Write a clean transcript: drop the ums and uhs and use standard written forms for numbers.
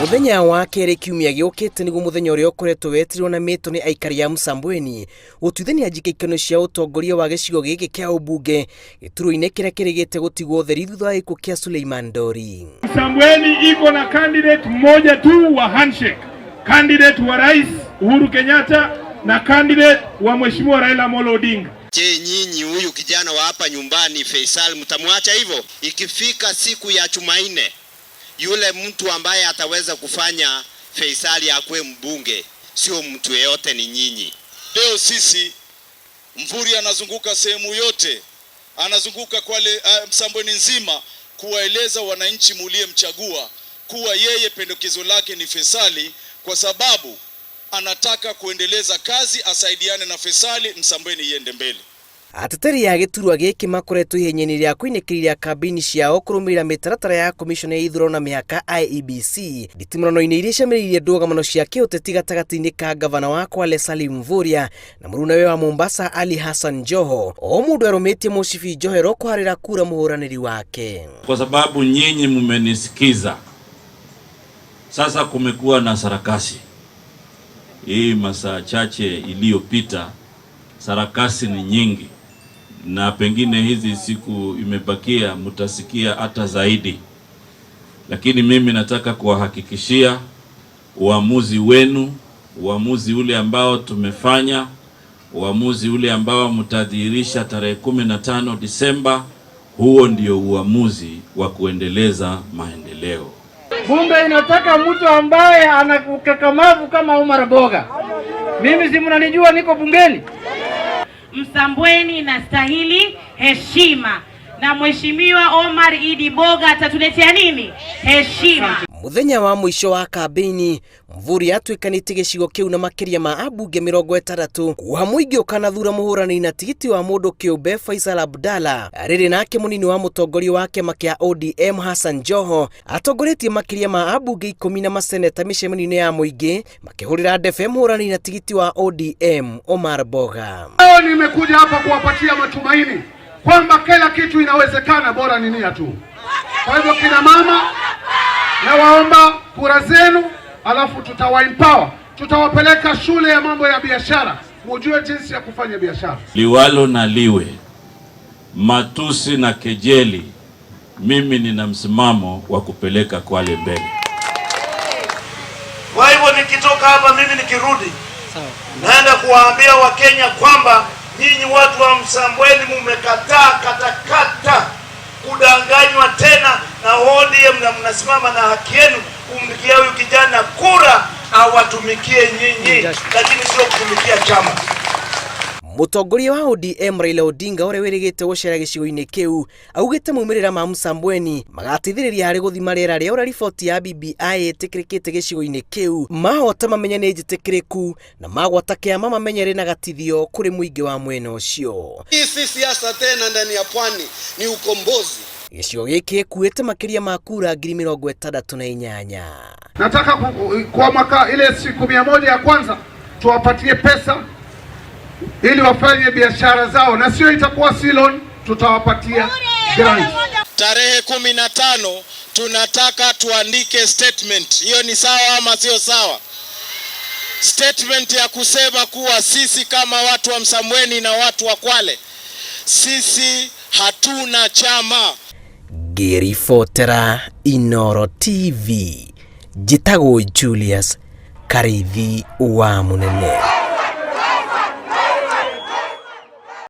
Mũthenya wa Wakeeri kiumia gĩũkĩte nĩguo mũthenya ũrĩa ũkoretwo wetirwo na mĩto nĩ aikari a Msambweni gũtuithania njikĩikano cia ũtongoria wa gĩcigo gĩkĩ kĩa ũmbunge gĩturwa-inĩ kĩrĩa kĩrĩgĩte gũtigwo theri thutha wa gĩkuũ kĩa Suleiman Dori. Msambweni iko na candidate mmoja tu wa handshake, candidate wa Rais Uhuru Kenyatta na candidate wa Mheshimiwa Raila Amolo Odinga. Je, nyinyi huyu kijana wa hapa nyumbani Faisal mtamwacha hivyo? Ikifika siku ya Jumanne, yule mtu ambaye ataweza kufanya Faisal akuwe mbunge sio mtu yeyote, ni nyinyi. Leo sisi Mvuri anazunguka sehemu yote, anazunguka kwa Msambweni nzima kuwaeleza wananchi mliyemchagua kuwa yeye pendekezo lake ni Faisal, kwa sababu anataka kuendeleza kazi, asaidiane na Faisal, Msambweni iende mbele. Ateteri ya gĩturwa gĩkĩ makoretwo ihenyainĩ rĩa kũinĩkĩrĩria kambĩini ciao kũrũmĩrĩra mĩtaratara ya komishoni ya ithurano na mĩhaka IEBC nditimũrano-inĩ iria ciamĩrĩirie ndũgamo cia kĩũteti gatagatĩ-inĩ ka gavana wa Kwale Salim Mvurya na mũrunawe wa Mombasa Ali Hassan Joho. O mũndũ arũmĩtie mũcibi Njohero kũharĩra kura mũhũranĩri wake. Kwa sababu nyinyi mmenisikiza, sasa kumekuwa na sarakasi. Hii masaa chache iliyopita sarakasi ni nyingi, na pengine hizi siku imebakia mutasikia hata zaidi. Lakini mimi nataka kuwahakikishia uamuzi wenu, uamuzi ule ambao tumefanya, uamuzi ule ambao mtadhihirisha tarehe 15 Disemba, huo ndio uamuzi wa kuendeleza maendeleo. Bunge inataka mtu ambaye ana ukakamavu kama Omar Boga. Mimi si mnanijua niko bungeni. Msambweni inastahili heshima, na Mheshimiwa Omar Idi Boga atatuletea nini? Heshima. Mũthenya wa mũico wa kambĩini, Mvurya atuĩkanĩtie gĩcigo kĩu na makĩria ma ambunge 60 kuha mũingĩ ũkanathura mũhũranĩri na tigiti wa mũndũ kĩũmbe Faisal Abdalla. Rĩrĩ nake mũnini wa mũtongoria wa kĩama kĩa ODM Hassan Joho atongoretie makĩria ma ambunge 10 na maseneta mĩcemanio-inĩ ya mũingĩ makĩhũrĩra ndebe mũhũranĩri na tigiti wa ODM Omar Boga. Leo nimekuja hapa kuwapatia matumaini kwamba kila kitu inawezekana, bora ni nia tu. Kwa hivyo kina mama, na waomba kura zenu, alafu tutawaempower, tutawapeleka shule ya mambo ya biashara, mujue jinsi ya kufanya biashara. Liwalo na liwe, matusi na kejeli, mimi nina msimamo wa kupeleka Kwale mbele. Kwa hivyo nikitoka hapa, mimi nikirudi, naenda kuwaambia Wakenya kwamba nyinyi watu wa Msambweni mmekataa katakata kudanganywa tena na ODM, na mnasimama na haki yenu kumpigia huyu kijana kura awatumikie nyinyi, lakini sio kutumikia chama. Mũtongoria wa ODM Raila Odinga ũrĩa wĩrĩgĩte gũcera gĩcigo-inĩ kĩu augĩte maumĩrĩra ma Msambweni magateithĩrĩria harĩ gũthima rĩera rĩa ũrĩa riboti ya BBI ĩtĩkĩrĩkĩte gĩcigo-inĩ kĩu mahota mamenye nĩ njĩtĩkĩrĩku na magwata kĩama mamenyere na gatithio kũrĩ mũingĩ wa mwena ũcio. Si siasa tena ndani ya pwani, ni ukombozi. Gĩcigo gĩkĩ gĩkuĩte makĩria ma kura 68,000. Nataka kwa mwaka ile siku 100 ya kwanza tuwapatie pesa ili wafanye biashara zao, na sio itakuwa silon, tutawapatia grant. Tarehe 15 tunataka tuandike statement. Hiyo ni sawa ama sio sawa? Statement ya kusema kuwa sisi kama watu wa Msambweni na watu wa Kwale, sisi hatuna chama. Ngĩribotera Inooro TV, njĩtagwo Julius Karithi wa Munene.